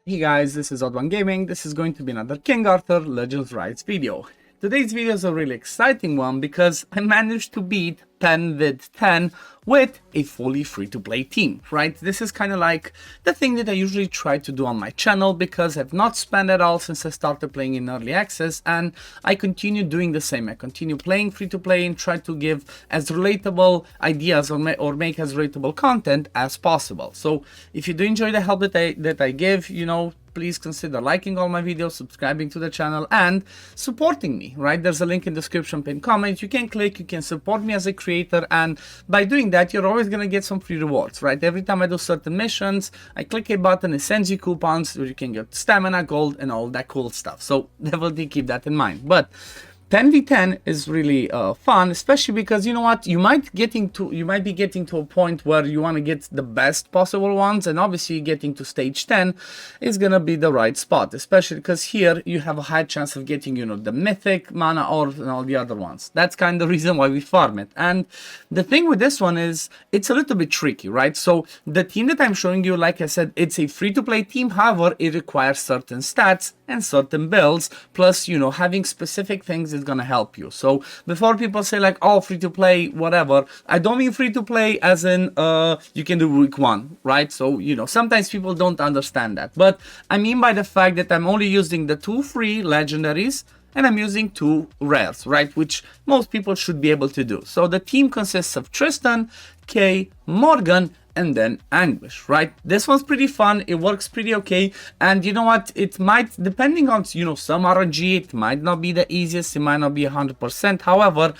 Hey guys, this is Odd1 Gaming. This is going to be another King Arthur Legends Rise video. Today's video is a really exciting one because I managed to beat Penveid 10 with a fully free-to-play team, right? This is kind of like the thing that I usually try to do on my channel because I've not spent at all since I started playing in early access, and I continue doing the same. I continue playing free-to-play and try to give as relatable ideas or make as relatable content as possible. So if you do enjoy the help that I give, please consider liking all my videos, subscribing to the channel, and supporting me, right? There's a link in the description, pinned comment. You can click, you can support me as a creator, and by doing that, you're always gonna get some free rewards, right? Every time I do certain missions, I click a button, it sends you coupons where you can get stamina, gold, and all that cool stuff. So definitely keep that in mind. But 10v10 is really fun, especially because you know what, you might be getting to a point where you want to get the best possible ones, and obviously getting to stage 10 is gonna be the right spot, especially because here you have a high chance of getting, the mythic mana orbs and all the other ones. That's kind of the reason why we farm it. And the thing with this one is it's a little bit tricky, right? So the team that I'm showing you, like I said, it's a free-to-play team. However, it requires certain stats and certain builds, plus having specific things is gonna help you. So before people say like, oh, free to play, whatever, I don't mean free to play as in you can do week 1, right? So sometimes people don't understand that, but I mean by the fact that I'm only using the 2 free legendaries and I'm using 2 rares, right? Which most people should be able to do. So the team consists of Tristan, Kay, Morgan, and then Anguish, right? This one's pretty fun, it works pretty okay, and you know what, it might, depending on, some RNG, it might not be the easiest, it might not be 100%, however,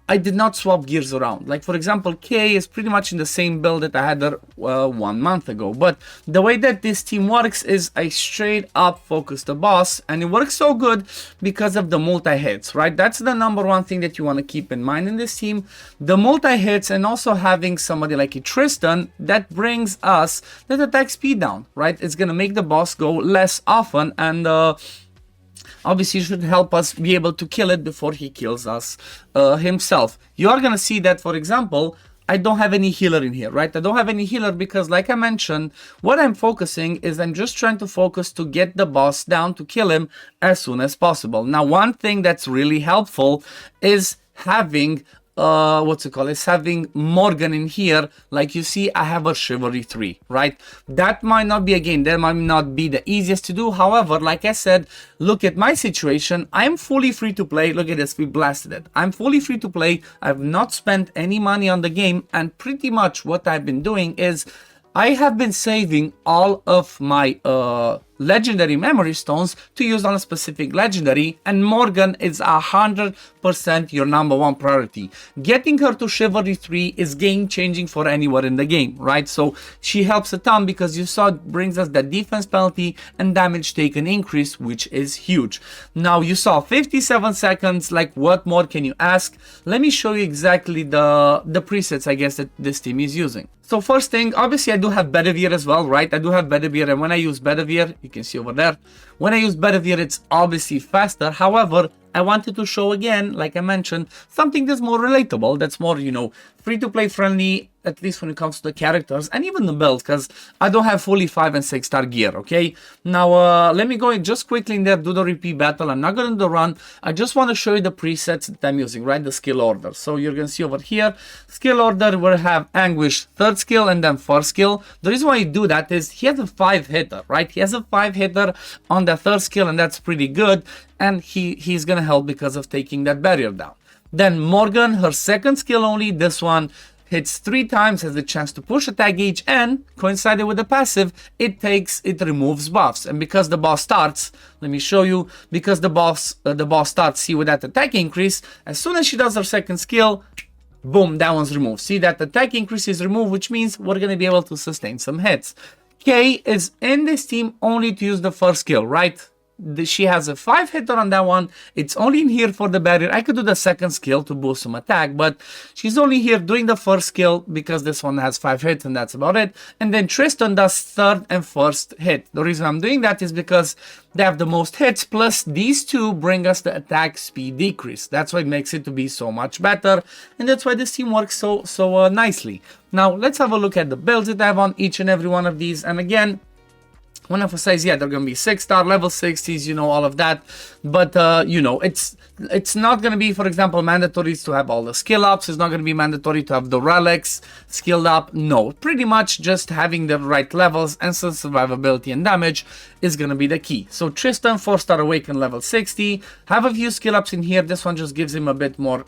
I did not swap gears around. Like, for example, K is pretty much in the same build that I had there 1 month ago. But the way that this team works is I straight up focus the boss, and it works so good because of the multi-hits, right? That's the number one thing that you want to keep in mind in this team. The multi-hits, and also having somebody like a Tristan that brings us the attack speed down, right? It's going to make the boss go less often, and obviously it should help us be able to kill it before he kills us himself. You are gonna see that, for example, I don't have any healer in here, right? I don't have any healer because, like I mentioned, what I'm focusing is I'm just trying to focus to get the boss down, to kill him as soon as possible. Now, one thing that's really helpful is having having Morgan in here. Like you see, I have a Chivalry 3, right? That might not be, again, that might not be the easiest to do. However, like I said, look at my situation. I'm fully free to play. Look at this, we blasted it. I'm fully free to play. I've not spent any money on the game, and pretty much what I've been doing is I have been saving all of my legendary memory stones to use on a specific legendary, and Morgan is 100% your #1 priority. Getting her to Chivalry 3 is game changing for anyone in the game, right? So she helps a ton because you saw it brings us the defense penalty and damage taken increase, which is huge. Now you saw 57 seconds, like what more can you ask? Let me show you exactly the presets, I guess, that this team is using. So first thing, obviously I do have Bedivere as well, right? I do have Bedivere, and when I use Bedivere, you can see over there, when I use Bedivere, it's obviously faster. However, I wanted to show again, like I mentioned, something that's more relatable, that's more, free-to-play friendly, at least when it comes to the characters and even the builds, because I don't have fully 5 and 6 star gear, okay? Now, let me go just quickly in there, do the repeat battle. I'm not going to do the run. I just want to show you the presets that I'm using, right? The skill order. So you're going to see over here, skill order, we have Anguish, 3rd skill, and then 4th skill. The reason why you do that is he has a 5-hitter, right? He has a 5-hitter on the 3rd skill, and that's pretty good. And he's going to help because of taking that barrier down. Then Morgan, her 2nd skill only, this one hits 3 times, has the chance to push attack gauge, and coincided with the passive, it removes buffs. And because the boss starts, let me show you, because the boss starts, see, with that attack increase, as soon as she does her 2nd skill, boom, that one's removed. See, that attack increase is removed, which means we're going to be able to sustain some hits. Kay is in this team only to use the 1st skill, right? She has a 5-hitter on that one. It's only in here for the barrier. I could do the 2nd skill to boost some attack, but she's only here doing the 1st skill because this one has 5 hits, and that's about it. And then Tristan does 3rd and 1st hit. The reason I'm doing that is because they have the most hits, plus these 2 bring us the attack speed decrease. That's why it makes it to be so much better, and that's why this team works so nicely. Now let's have a look at the builds that I have on each and every one of these. And again, want to emphasize, yeah, they're going to be 6-star, level 60s, you know, all of that. But, you know, it's not going to be, for example, mandatory to have all the skill ups. It's not going to be mandatory to have the relics skilled up. No, pretty much just having the right levels and some survivability and damage is going to be the key. So Tristan, 4-star awaken, level 60. Have a few skill ups in here. This one just gives him a bit more,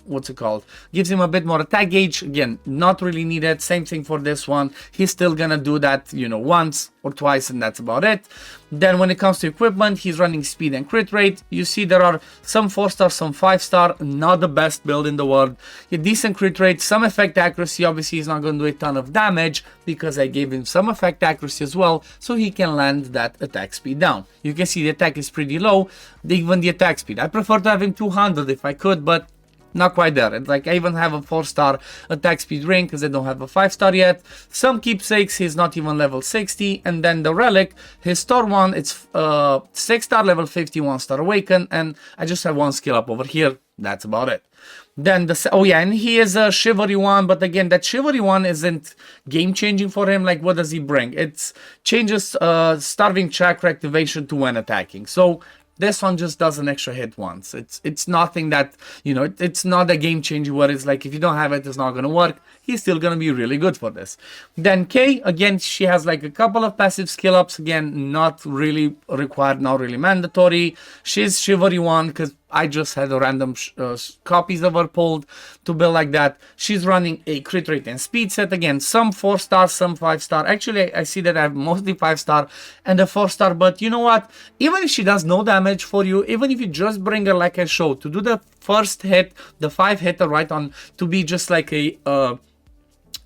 what's it called? Gives him a bit more attack gauge. Again, not really needed. Same thing for this one. He's still going to do that, you know, once or twice, and that's about it. Then when it comes to equipment, he's running speed and crit rate. You see there are some 4-star, some 5-star, not the best build in the world. A decent crit rate, some effect accuracy. Obviously he's not going to do a ton of damage because I gave him some effect accuracy as well, so he can land that attack speed down. You can see the attack is pretty low, even the attack speed. I prefer to have him 200 if I could, but not quite there. And like I even have a 4-star attack speed ring because I don't have a 5-star yet. Some keepsakes, he's not even level 60. And then the relic, his store one, it's 6-star, level 50, 1-star awaken. And I just have one skill up over here. That's about it. Then oh yeah, and he is a chivalry one, but again, that chivalry one isn't game changing for him. Like, what does he bring? It changes starving chakra activation to when attacking. So this one just does an extra hit once. It's nothing that, you know, it's not a game changer where it's like if you don't have it, it's not going to work. He's still going to be really good for this. Then Kay, again, she has like a couple of passive skill ups. Again, not really required, not really mandatory. She's chivalry one because I just had a random copies of her pulled to build like that. She's running a crit rate and speed set. Again, some 4-star, some 5-star. Actually, I see that I have mostly 5-star and a 4-star. But you know what? Even if she does no damage for you, even if you just bring her like I showed, to do the first hit, the 5-hitter right on, to be just like a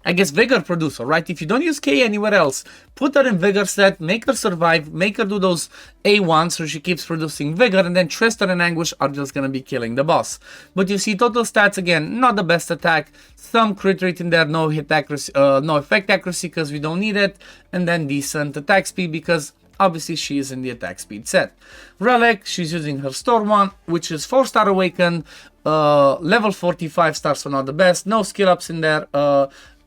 I guess vigor producer, right? If you don't use K anywhere else, put her in vigor set, make her survive, make her do those A1 so she keeps producing vigor, and then Tristan and Anguish are just gonna be killing the boss. But you see total stats, again, not the best attack, some crit rate in there, no hit accuracy, no effect accuracy because we don't need it, and then decent attack speed because obviously she is in the attack speed set. Relic, she's using her store one, which is 4-star awakened, level 45 stars, so not the best, no skill ups in there,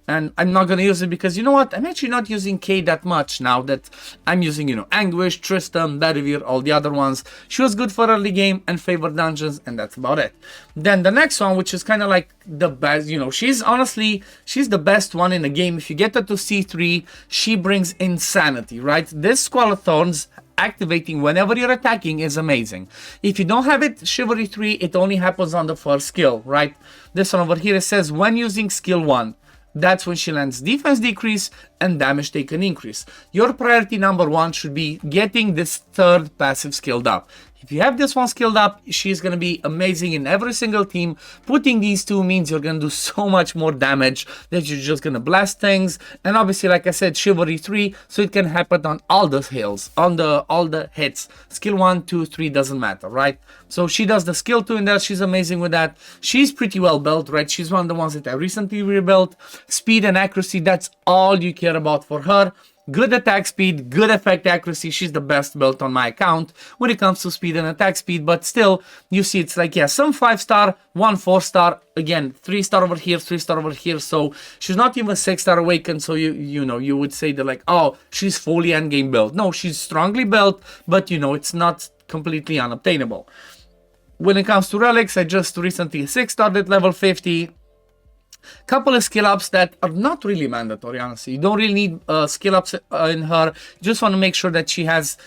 and I'm not gonna use it because, you know what, I'm actually not using K that much now that I'm using, you know, Anguish, Tristan, Bedivere, all the other ones. She was good for early game and favorite dungeons, and that's about it. Then the next one, which is kind of like the best, you know, she's the best one in the game. If you get her to C3, she brings insanity, right? This Squall of Thorns activating whenever you're attacking is amazing. If you don't have it, Chivalry 3, it only happens on the first skill, right? This one over here, it says when using skill 1. That's when she lands defense decrease and damage taken increase. Your priority number 1 should be getting this third passive skilled up. If you have this one skilled up, she's going to be amazing in every single team. Putting these two means you're going to do so much more damage that you're just going to blast things. And obviously, like I said, Chivalry 3, so it can happen on all the hills, on all the hits. Skill 1, 2, 3 doesn't matter, right? So she does the skill 2 in there. She's amazing with that. She's pretty well built, right? She's one of the ones that I recently rebuilt. Speed and accuracy, that's all you care about for her. Good attack speed, good effect accuracy. She's the best built on my account when it comes to speed and attack speed. But still, you see it's like, yeah, some 5-star, one 4-star. Again, 3-star over here, 3-star over here. So she's not even 6-star awakened. So you know, you would say that like, oh, she's fully endgame built. No, she's strongly built, but you know, it's not completely unobtainable. When it comes to relics, I just recently 6-starred at level 50. Couple of skill ups that are not really mandatory, honestly. You don't really need skill ups in her. You just want to make sure that she has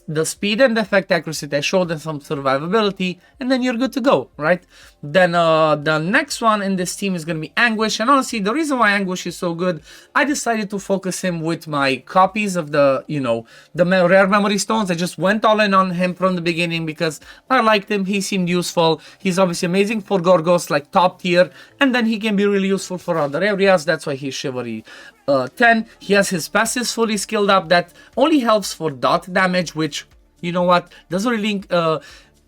the speed and the effect accuracy that I showed and some survivability, and then you're good to go, right? Then the next one in this team is going to be Anguish. And honestly, the reason why Anguish is so good, I decided to focus him with my copies of the, you know, the rare memory stones. I just went all in on him from the beginning because I liked him. He seemed useful. He's obviously amazing for Gorgos, like top tier, and then he can be really useful for other areas. That's why he's Chivalry 10. He has his passives fully skilled up that only helps for dot damage, which, you know what, doesn't really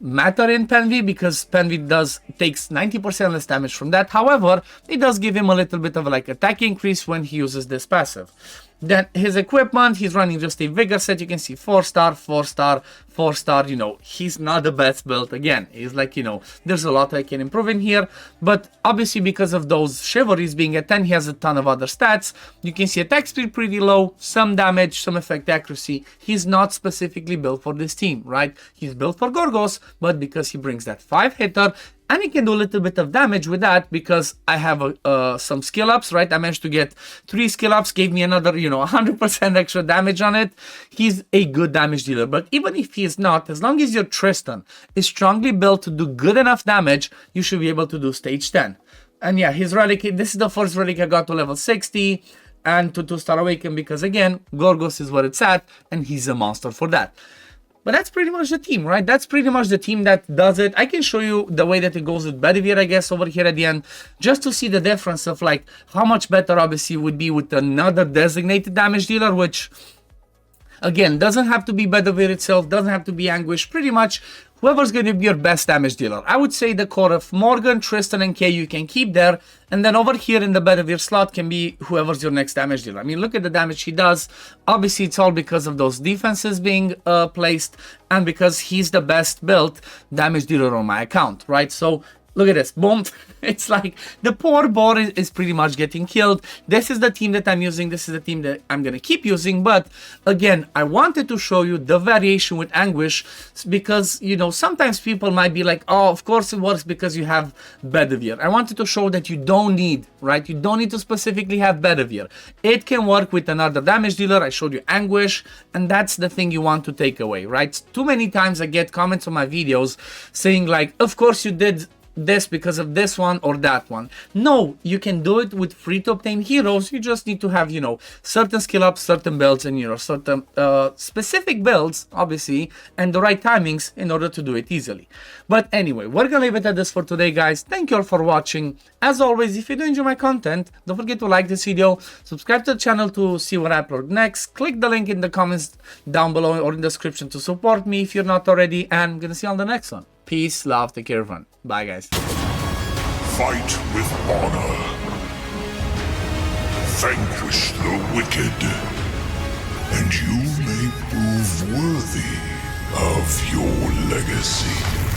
matter in Penveid because Penveid takes 90% less damage from that. However, it does give him a little bit of like attack increase when he uses this passive. Then his equipment, he's running just a vigor set. You can see 4-star, 4-star, 4-star. You know, he's not the best built. Again, he's like, you know, there's a lot I can improve in here. But obviously, because of those chivalries being a 10, he has a ton of other stats. You can see attack speed pretty low, some damage, some effect accuracy. He's not specifically built for this team, right? He's built for Gorgos, but because he brings that 5-hitter, and he can do a little bit of damage with that because I have some skill ups, right? I managed to get 3 skill ups, gave me another, you know, 100% extra damage on it. He's a good damage dealer. But even if he is not, as long as your Tristan is strongly built to do good enough damage, you should be able to do stage 10. And yeah, his relic, this is the first relic I got to level 60 and to 2-star awaken because again, Gorgos is where it's at and he's a monster for that. But that's pretty much the team, right? That's pretty much the team that does it. I can show you the way that it goes with Bedivere, I guess, over here at the end, just to see the difference of like how much better obviously would be with another designated damage dealer, which again doesn't have to be Bedivere itself, doesn't have to be Anguish, pretty much whoever's going to be your best damage dealer. I would say the core of Morgan, Tristan, and Kay you can keep there. And then over here in the Bedivere slot can be whoever's your next damage dealer. I mean, look at the damage he does. Obviously, it's all because of those defenses being placed and because he's the best built damage dealer on my account, right? So look at this, boom. It's like the poor boar is pretty much getting killed. This is the team that I'm using. This is the team that I'm going to keep using. But again, I wanted to show you the variation with Anguish because, you know, sometimes people might be like, oh, of course it works because you have Bedivere. I wanted to show that you don't need, right? You don't need to specifically have Bedivere. It can work with another damage dealer. I showed you Anguish, and that's the thing you want to take away, right? Too many times I get comments on my videos saying like, of course you did this because of this one or that one. No, you can do it with free to obtain heroes. You just need to have, you know, certain skill ups, certain builds, and, you know, certain specific builds, obviously, and the right timings in order to do it easily. But anyway, we're gonna leave it at this for today, guys. Thank you all for watching. As always, if you do enjoy my content, don't forget to like this video, subscribe to the channel to see what I upload next, click the link in the comments down below or in the description to support me if you're not already, and I'm gonna see you on the next one. Peace, love, take care, everyone. Bye, guys. Fight with honor. Vanquish the wicked. And you may prove worthy of your legacy.